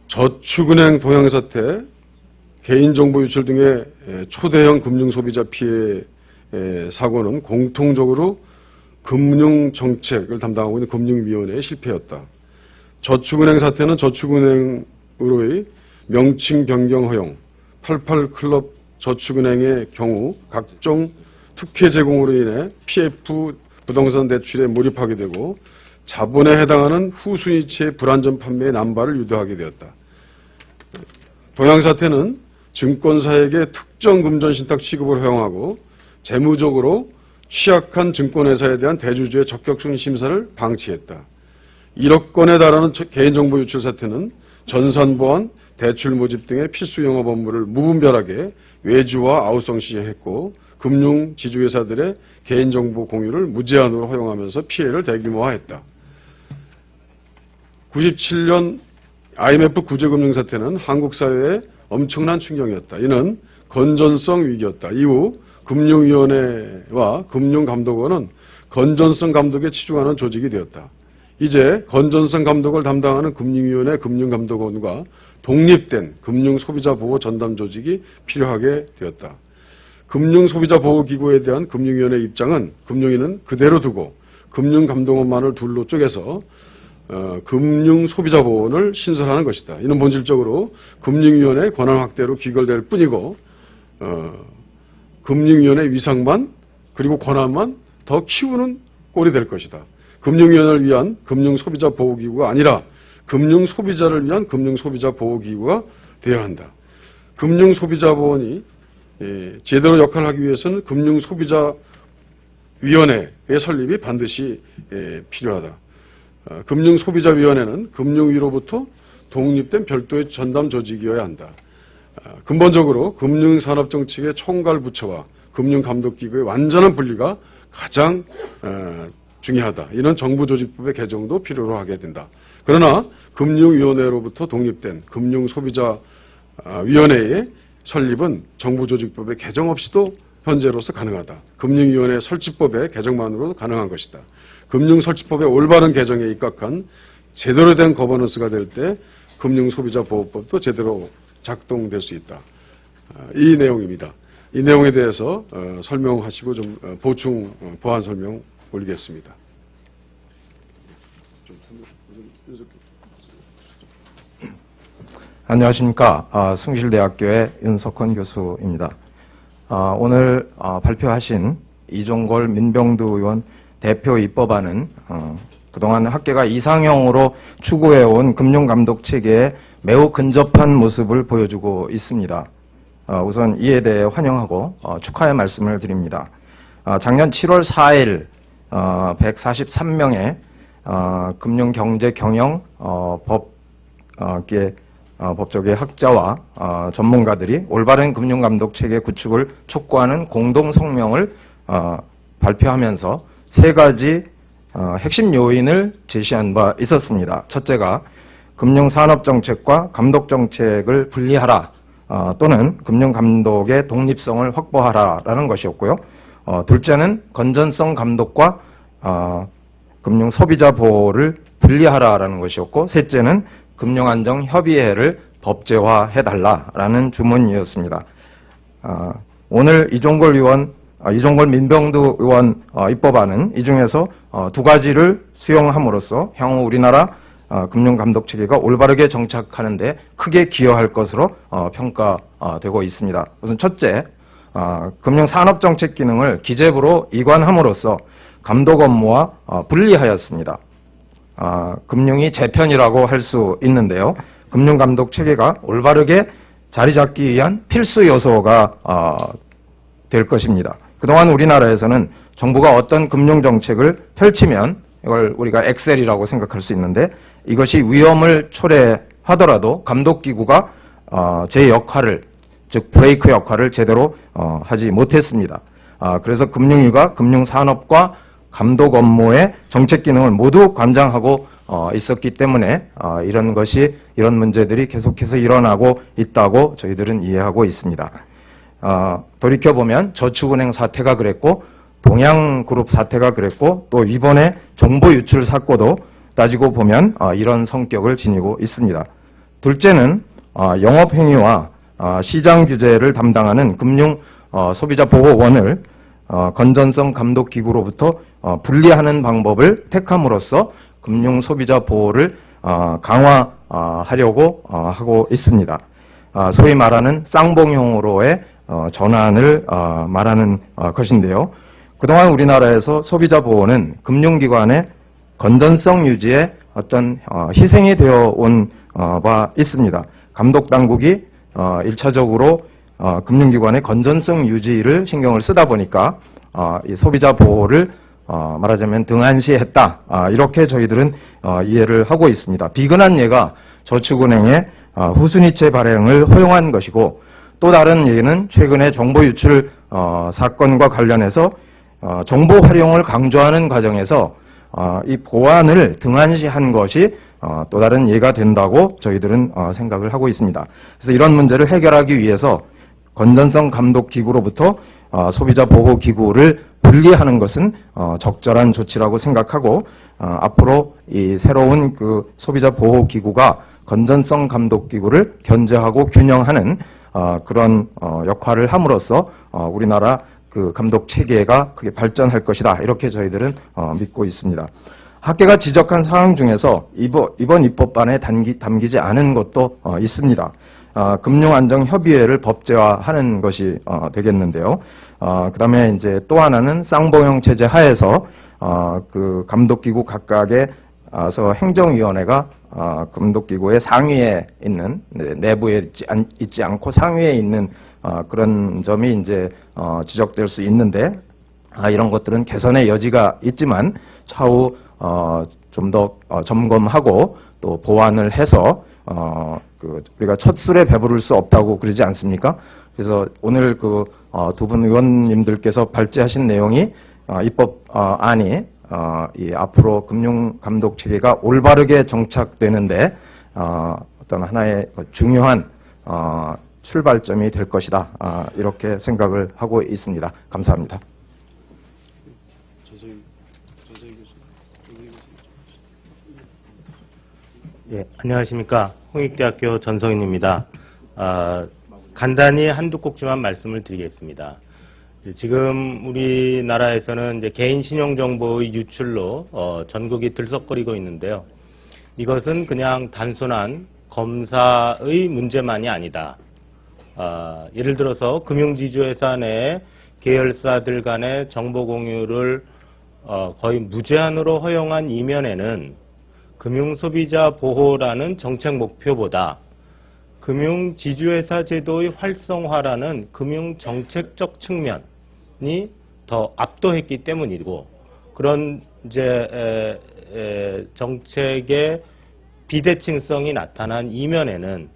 저축은행 동향사태, 개인정보 유출 등의 초대형 금융소비자 피해 사고는 공통적으로 금융정책을 담당하고 있는 금융위원회의 실패였다. 저축은행 사태는 저축은행으로의 명칭 변경 허용, 88클럽 저축은행의 경우 각종 특혜 제공으로 인해 PF 부동산 대출에 몰입하게 되고 자본에 해당하는 후순위치의 불안전 판매의 남발을 유도하게 되었다. 동향사태는 증권사에게 특정 금전 신탁 취급을 허용하고 재무적으로 취약한 증권회사에 대한 대주주의 적격성 심사를 방치했다. 1억 건에 달하는 개인정보 유출 사태는 전산보안, 대출 모집 등의 필수 영업 업무를 무분별하게 외주와 아웃소싱했고 금융지주회사들의 개인정보 공유를 무제한으로 허용하면서 피해를 대규모화했다. 97년 IMF 구제금융 사태는 한국 사회에 엄청난 충격이었다. 이는 건전성 위기였다. 이후 금융위원회와 금융감독원은 건전성 감독에 치중하는 조직이 되었다. 이제 건전성 감독을 담당하는 금융위원회, 금융감독원과 독립된 금융소비자보호 전담 조직이 필요하게 되었다. 금융소비자보호기구에 대한 금융위원회 입장은 금융위는 그대로 두고 금융감독원만을 둘로 쪼개서 금융소비자보호원을 신설하는 것이다. 이는 본질적으로 금융위원회 권한 확대로 귀결될 뿐이고 금융위원회 위상만 그리고 권한만 더 키우는 꼴이 될 것이다. 금융위원회를 위한 금융소비자보호기구가 아니라 금융소비자를 위한 금융소비자보호기구가 되어야 한다. 금융소비자보호원이 제대로 역할을 하기 위해서는 금융소비자위원회의 설립이 반드시 필요하다. 금융소비자위원회는 금융위로부터 독립된 별도의 전담 조직이어야 한다. 근본적으로 금융산업정책의 총괄부처와 금융감독기구의 완전한 분리가 가장 중요하다. 이는 정부조직법의 개정도 필요로 하게 된다. 그러나 금융위원회로부터 독립된 금융소비자위원회의 설립은 정부조직법의 개정 없이도 현재로서 가능하다. 금융위원회 설치법의 개정만으로도 가능한 것이다. 금융설치법의 올바른 개정에 입각한 제대로 된 거버넌스가 될 때 금융소비자보호법도 제대로 작동될 수 있다. 이 내용입니다. 이 내용에 대해서 설명하시고 좀 보충 보완 설명 올리겠습니다. 안녕하십니까. 숭실대학교의 윤석헌 교수입니다. 오늘 발표하신 이종걸 민병두 의원 대표 입법안은 그동안 학계가 이상형으로 추구해온 금융감독체계에 매우 근접한 모습을 보여주고 있습니다. 우선 이에 대해 환영하고 축하의 말씀을 드립니다. 작년 7월 4일 143명의 금융경제경영 법조계 학자와 전문가들이 올바른 금융감독체계 구축을 촉구하는 공동성명을 발표하면서 세 가지 핵심 요인을 제시한 바 있었습니다. 첫째가 금융산업정책과 감독정책을 분리하라 또는 금융감독의 독립성을 확보하라라는 것이었고요. 둘째는 건전성 감독과 금융소비자 보호를 분리하라라는 것이었고, 셋째는 금융안정협의회를 법제화해달라라는 주문이었습니다. 오늘 이종걸 민병두 의원 입법안은 이 중에서 두 가지를 수용함으로써 향후 우리나라 금융감독체계가 올바르게 정착하는 데 크게 기여할 것으로 평가되고 있습니다. 우선 첫째, 금융산업정책 기능을 기재부로 이관함으로써 감독 업무와 분리하였습니다. 금융이 재편이라고 할 수 있는데요. 금융감독체계가 올바르게 자리 잡기 위한 필수 요소가 될 것입니다. 그동안 우리나라에서는 정부가 어떤 금융정책을 펼치면 이걸 우리가 엑셀이라고 생각할 수 있는데, 이것이 위험을 초래하더라도 감독기구가 제 역할을, 즉 브레이크 역할을 제대로 하지 못했습니다. 그래서 금융위가 금융산업과 감독 업무의 정책 기능을 모두 관장하고 있었기 때문에 이런 문제들이 계속해서 일어나고 있다고 저희들은 이해하고 있습니다. 돌이켜보면 저축은행 사태가 그랬고, 동양그룹 사태가 그랬고, 또 이번에 정보 유출 사건도 따지고 보면 이런 성격을 지니고 있습니다. 둘째는 영업행위와 시장 규제를 담당하는 금융 소비자 보호원을 건전성 감독 기구로부터 분리하는 방법을 택함으로써 금융 소비자 보호를 강화하려고 하고 있습니다. 소위 말하는 쌍봉용으로의 전환을 말하는 것인데요. 그동안 우리나라에서 소비자 보호는 금융기관의 건전성 유지에 어떤 희생이 되어 온 바 있습니다. 감독 당국이 1차적으로 금융기관의 건전성 유지를 신경을 쓰다 보니까 이 소비자 보호를 말하자면 등한시했다. 이렇게 저희들은 이해를 하고 있습니다. 비근한 예가 저축은행의 후순위채 발행을 허용한 것이고, 또 다른 예는 최근에 정보 유출 사건과 관련해서 정보 활용을 강조하는 과정에서 이 보안을 등한시한 것이 또 다른 예가 된다고 저희들은 생각을 하고 있습니다. 그래서 이런 문제를 해결하기 위해서 건전성 감독 기구로부터 소비자 보호 기구를 분리하는 것은 적절한 조치라고 생각하고, 앞으로 이 새로운 그 소비자 보호 기구가 건전성 감독 기구를 견제하고 균형하는 그런 역할을 함으로써 우리나라 그 감독 체계가 크게 발전할 것이다. 이렇게 저희들은 믿고 있습니다. 학계가 지적한 사항 중에서 이번 입법안에 담기지 않은 것도 있습니다. 금융안정협의회를 법제화하는 것이 되겠는데요. 그다음에 이제 또 하나는 쌍봉형 체제 하에서 그 감독기구 각각의 행정위원회가 감독기구의 상위에 있는, 내부에 있지 않고 상위에 있는 그런 점이 이제 지적될 수 있는데, 이런 것들은 개선의 여지가 있지만 차후 좀 더 점검하고 또 보완을 해서 우리가 첫 술에 배부를 수 없다고 그러지 않습니까? 그래서 오늘 그 두 분 의원님들께서 발제하신 내용이 입법안이 이 앞으로 금융 감독 체계가 올바르게 정착되는데 어떤 하나의 중요한 출발점이 될 것이다. 이렇게 생각을 하고 있습니다. 감사합니다. 예, 안녕하십니까. 홍익대학교 전성인입니다. 간단히 한두 꼭지만 말씀을 드리겠습니다. 지금 우리나라에서는 이제 개인 신용정보의 유출로 전국이 들썩거리고 있는데요. 이것은 그냥 단순한 검사의 문제만이 아니다. 예를 들어서 금융지주회사 내 계열사들 간의 정보 공유를 거의 무제한으로 허용한 이면에는 금융소비자 보호라는 정책 목표보다 금융지주회사 제도의 활성화라는 금융정책적 측면이 더 압도했기 때문이고, 그런 이제 정책의 비대칭성이 나타난 이면에는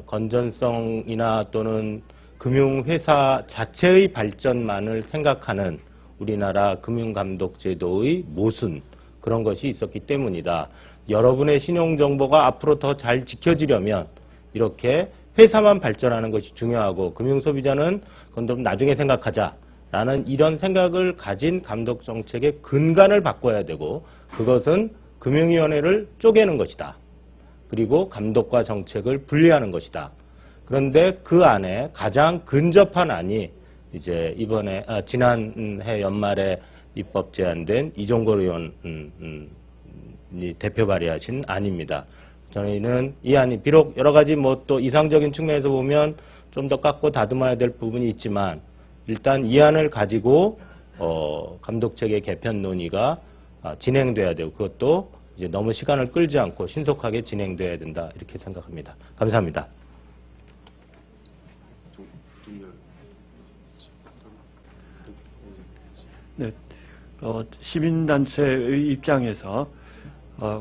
건전성이나 또는 금융회사 자체의 발전만을 생각하는 우리나라 금융감독제도의 모순, 그런 것이 있었기 때문이다. 여러분의 신용정보가 앞으로 더 잘 지켜지려면 이렇게 회사만 발전하는 것이 중요하고 금융소비자는 그건 좀 나중에 생각하자라는 이런 생각을 가진 감독정책의 근간을 바꿔야 되고, 그것은 금융위원회를 쪼개는 것이다. 그리고 감독과 정책을 분리하는 것이다. 그런데 그 안에 가장 근접한 안이 이제 지난해 연말에 입법 제안된 이종걸 의원이 대표 발의하신 안입니다. 저희는 이 안이 비록 여러 가지 또 이상적인 측면에서 보면 좀 더 깎고 다듬어야 될 부분이 있지만, 일단 이 안을 가지고 감독체계 개편 논의가 진행돼야 되고, 그것도 이제 너무 시간을 끌지 않고 신속하게 진행돼야 된다, 이렇게 생각합니다. 감사합니다. 네, 시민단체의 입장에서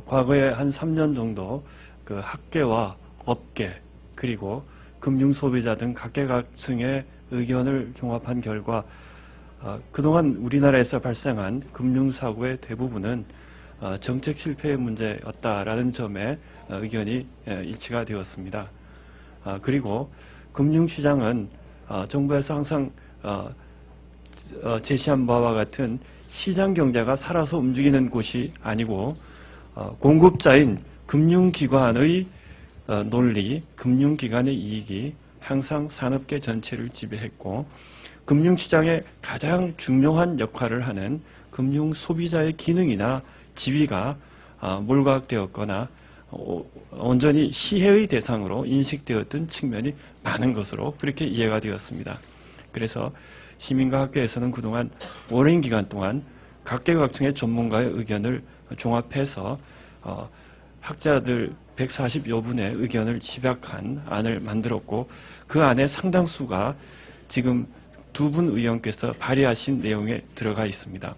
과거에 한 3년 정도 그 학계와 업계 그리고 금융소비자 등 각계각층의 의견을 종합한 결과 그동안 우리나라에서 발생한 금융사고의 대부분은 정책 실패의 문제였다라는 점에 의견이 일치가 되었습니다. 그리고 금융시장은 정부에서 항상 제시한 바와 같은 시장 경제가 살아서 움직이는 곳이 아니고 공급자인 금융기관의 논리, 금융기관의 이익이 항상 산업계 전체를 지배했고 금융시장의 가장 중요한 역할을 하는 금융소비자의 기능이나 지위가 몰각되었거나 온전히 시혜의 대상으로 인식되었던 측면이 많은 것으로 그렇게 이해가 되었습니다. 그래서 시민과 학계에서는 그동안 오랜 기간 동안 각계각층의 전문가의 의견을 종합해서 학자들 140여 분의 의견을 집약한 안을 만들었고 그 안에 상당수가 지금 두 분 의원께서 발의하신 내용에 들어가 있습니다.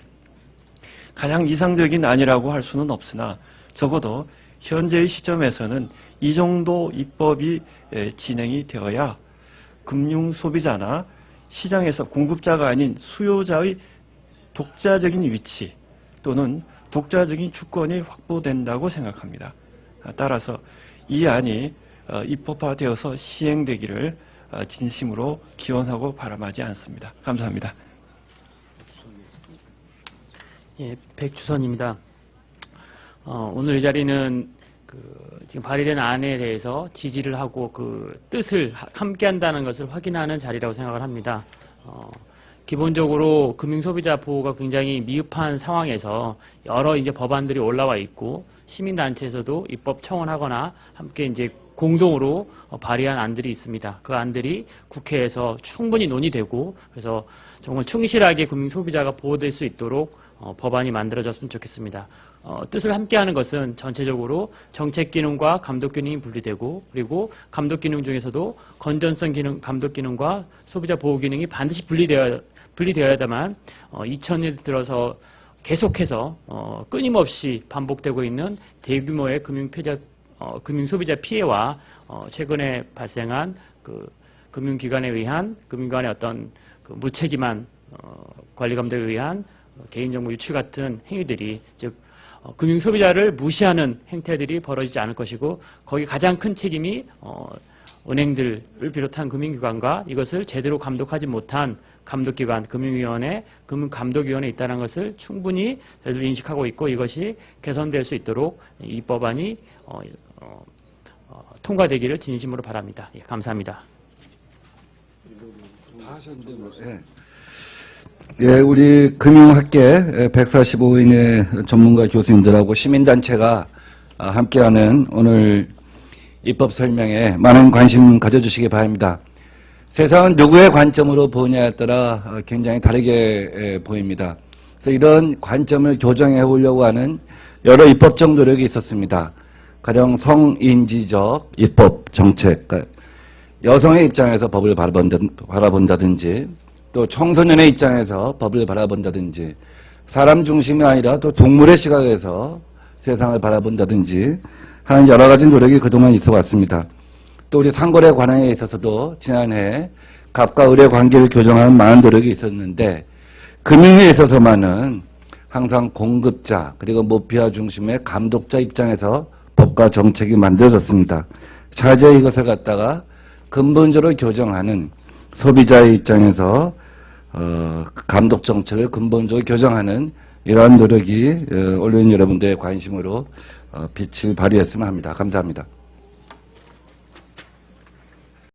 가장 이상적인 안이라고 할 수는 없으나 적어도 현재의 시점에서는 이 정도 입법이 진행이 되어야 금융 소비자나 시장에서 공급자가 아닌 수요자의 독자적인 위치 또는 독자적인 주권이 확보된다고 생각합니다. 따라서 이 안이 입법화되어서 시행되기를 진심으로 기원하고 바람하지 않습니다. 감사합니다. 예, 백주선입니다. 오늘 이 자리는 지금 발의된 안에 대해서 지지를 하고 그 뜻을 함께 한다는 것을 확인하는 자리라고 생각을 합니다. 기본적으로 금융소비자 보호가 굉장히 미흡한 상황에서 여러 이제 법안들이 올라와 있고 시민단체에서도 입법 청원하거나 함께 이제 공동으로 발의한 안들이 있습니다. 그 안들이 국회에서 충분히 논의되고 그래서 정말 충실하게 금융소비자가 보호될 수 있도록 법안이 만들어졌으면 좋겠습니다. 뜻을 함께하는 것은 전체적으로 정책 기능과 감독 기능이 분리되고 그리고 감독 기능 중에서도 건전성 기능, 감독 기능과 소비자 보호 기능이 반드시 분리되어야만 2000년 들어서 계속해서 끊임없이 반복되고 있는 대규모의 금융소비자 피해와 최근에 발생한 금융기관에 의한 금융기관의 어떤 무책임한 관리감독에 의한 개인정보 유출 같은 행위들이 즉 금융소비자를 무시하는 행태들이 벌어지지 않을 것이고 거기 가장 큰 책임이 은행들을 비롯한 금융기관과 이것을 제대로 감독하지 못한 감독기관, 금융위원회, 금융감독위원회에 있다는 것을 충분히 저희들 인식하고 있고 이것이 개선될 수 있도록 이 법안이 통과되기를 진심으로 바랍니다. 예, 감사합니다. 예, 우리 금융학계 145인의 전문가 교수님들하고 시민단체가 함께하는 오늘 입법 설명에 많은 관심 가져주시기 바랍니다. 세상은 누구의 관점으로 보냐에 따라 굉장히 다르게 보입니다. 그래서 이런 관점을 교정해 보려고 하는 여러 입법적 노력이 있었습니다. 가령 성인지적 입법 정책, 그러니까 여성의 입장에서 법을 바라본다든지 또 청소년의 입장에서 법을 바라본다든지 사람 중심이 아니라 또 동물의 시각에서 세상을 바라본다든지 하는 여러 가지 노력이 그동안 있어 왔습니다. 또 우리 상거래 관행에 있어서도 지난해 갑과 을의 관계를 교정하는 많은 노력이 있었는데 금융에 있어서만은 항상 공급자 그리고 모피아 중심의 감독자 입장에서 법과 정책이 만들어졌습니다. 차제 이것을 갖다가 근본적으로 교정하는 소비자의 입장에서 감독 정책을 근본적으로 교정하는 이러한 노력이 언론인 여러분들의 관심으로 빛을 발휘했으면 합니다. 감사합니다.